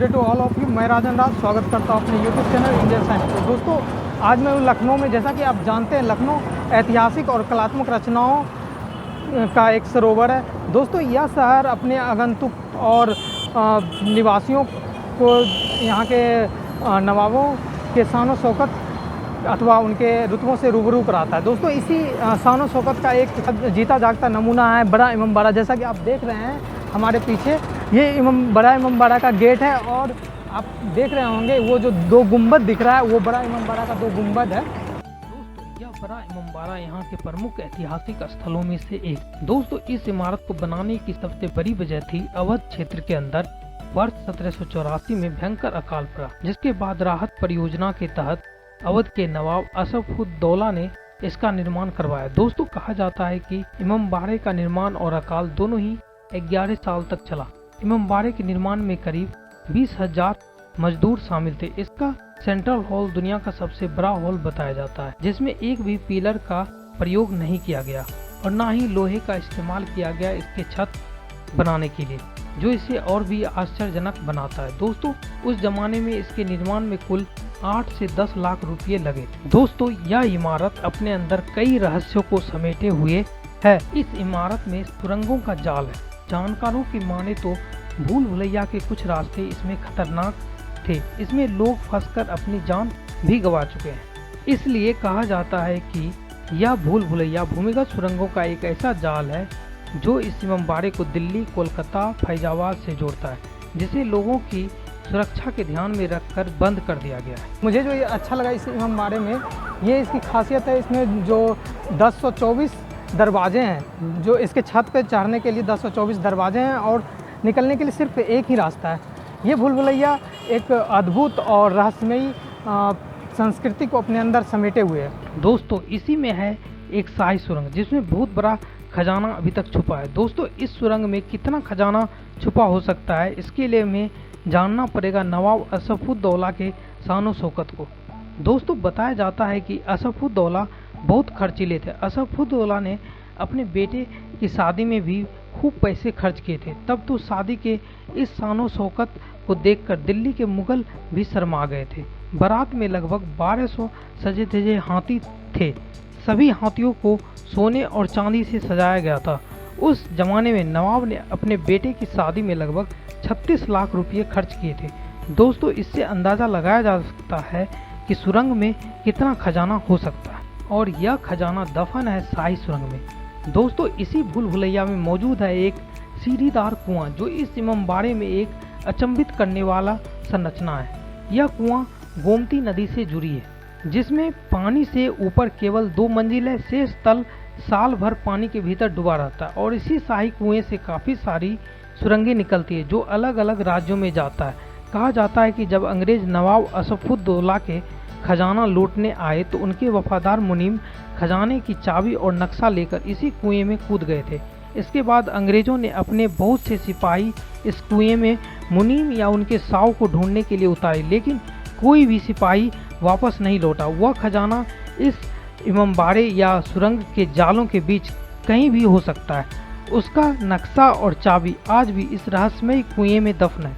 Day to all of you. मैं राजन राज स्वागत करता हूँ अपने यूट्यूब चैनल इंडियन साइंस पे। दोस्तों, आज मैं लखनऊ में, जैसा कि आप जानते हैं, लखनऊ ऐतिहासिक और कलात्मक रचनाओं का एक सरोवर है। दोस्तों, यह शहर अपने आगंतुक और निवासियों को यहाँ के नवाबों के शान शौकत अथवा उनके रुतबों से रूबरू कराता है। दोस्तों, इसी शान शौकत का एक जीता जागता नमूना है बड़ा इमामबाड़ा। जैसा कि आप देख रहे हैं हमारे पीछे, ये बड़ा इमामबाड़ा का गेट है और आप देख रहे होंगे वो जो दो गुंबद दिख रहा है, वो बड़ा इमामबाड़ा का दो गुंबद है। दोस्तों, यह बड़ा इमामबाड़ा यहाँ के प्रमुख ऐतिहासिक स्थलों में से एक। दोस्तों, इस इमारत को बनाने की सबसे बड़ी वजह थी अवध क्षेत्र के अंदर वर्ष 1784 में भयंकर अकाल पड़ा, जिसके बाद राहत परियोजना के तहत अवध के नवाब असफ-उद-दौला ने इसका निर्माण करवाया। दोस्तों, कहा जाता है कि इमामबाड़े का निर्माण और अकाल दोनों ही 11 साल तक चला। इमामबाड़े के निर्माण में करीब 20,000 मजदूर शामिल थे। इसका सेंट्रल हॉल दुनिया का सबसे बड़ा हॉल बताया जाता है, जिसमें एक भी पिलर का प्रयोग नहीं किया गया और न ही लोहे का इस्तेमाल किया गया इसके छत बनाने के लिए, जो इसे और भी आश्चर्यजनक बनाता है। दोस्तों, उस जमाने में इसके निर्माण में कुल 8 से 10 लाख रुपए लगे। दोस्तों, यह इमारत अपने अंदर कई रहस्यों को समेटे हुए है। इस इमारत में सुरंगों का जाल है। जानकारों की माने तो भूल भुलैया के कुछ रास्ते इसमें खतरनाक थे। इसमें लोग फंसकर अपनी जान भी गंवा चुके हैं। इसलिए कहा जाता है कि यह भूल भुलैया भूमिगत सुरंगों का एक ऐसा जाल है जो इस इमामबाड़े को दिल्ली, कोलकाता, फैजाबाद से जोड़ता है, जिसे लोगों की सुरक्षा के ध्यान में रखकर बंद कर दिया गया है। मुझे जो ये अच्छा लगा इस इमामबाड़े में, ये इसकी खासियत है, इसमें जो 1024 दरवाजे हैं, जो इसके छत पे चढ़ने के लिए 1024 दरवाजे हैं और निकलने के लिए सिर्फ एक ही रास्ता है। ये भूल भुलैया एक अद्भुत और रहस्यमयी संस्कृति को अपने अंदर समेटे हुए है। दोस्तों, इसी में है एक शाही सुरंग, जिसमें बहुत बड़ा खजाना अभी तक छुपा है। दोस्तों, इस सुरंग में कितना खजाना छुपा हो सकता है, इसके लिए हमें जानना पड़ेगा नवाब असफ-उद-दौला के शान शौकत को। दोस्तों, बताया जाता है कि असफ-उद-दौला बहुत खर्चीले थे। असफ-उद-दौला ने अपने बेटे की शादी में भी खूब पैसे खर्च किए थे। तब तो शादी के इस शान शौकत को देखकर दिल्ली के मुगल भी शर्मा गए थे। बारात में लगभग 1200 सजे धजे हाथी थे। सभी हाथियों को सोने और चांदी से सजाया गया था। उस जमाने में नवाब ने अपने बेटे की शादी में लगभग 36 लाख रुपये खर्च किए थे। दोस्तों, इससे अंदाज़ा लगाया जा सकता है कि सुरंग में कितना खजाना हो सकता है, और यह खजाना दफन है शाही सुरंग में। दोस्तों, इसी भूल भुलैया में मौजूद है एक सीढ़ीदार कुआं, जो इस इमामबाड़े में एक अचंभित करने वाला संरचना है। यह कुआं गोमती नदी से जुड़ी है, जिसमें पानी से ऊपर केवल 2 मंजिल है। शेष तल साल भर पानी के भीतर डूबा रहता है और इसी शाही कुएं से काफ़ी सारी सुरंगें निकलती है, जो अलग अलग राज्यों में जाता है। कहा जाता है कि जब अंग्रेज नवाब असफ-उद-दौला के खजाना लूटने आए तो उनके वफादार मुनीम खजाने की चाबी और नक्शा लेकर इसी कुएं में कूद गए थे। इसके बाद अंग्रेजों ने अपने बहुत से सिपाही इस कुएं में मुनीम या उनके साव को ढूंढने के लिए उतारे, लेकिन कोई भी सिपाही वापस नहीं लौटा। वह खजाना इस इमामबाड़े या सुरंग के जालों के बीच कहीं भी हो सकता है। उसका नक्शा और चाबी आज भी इस रहस्यमयी कुएं में दफन है।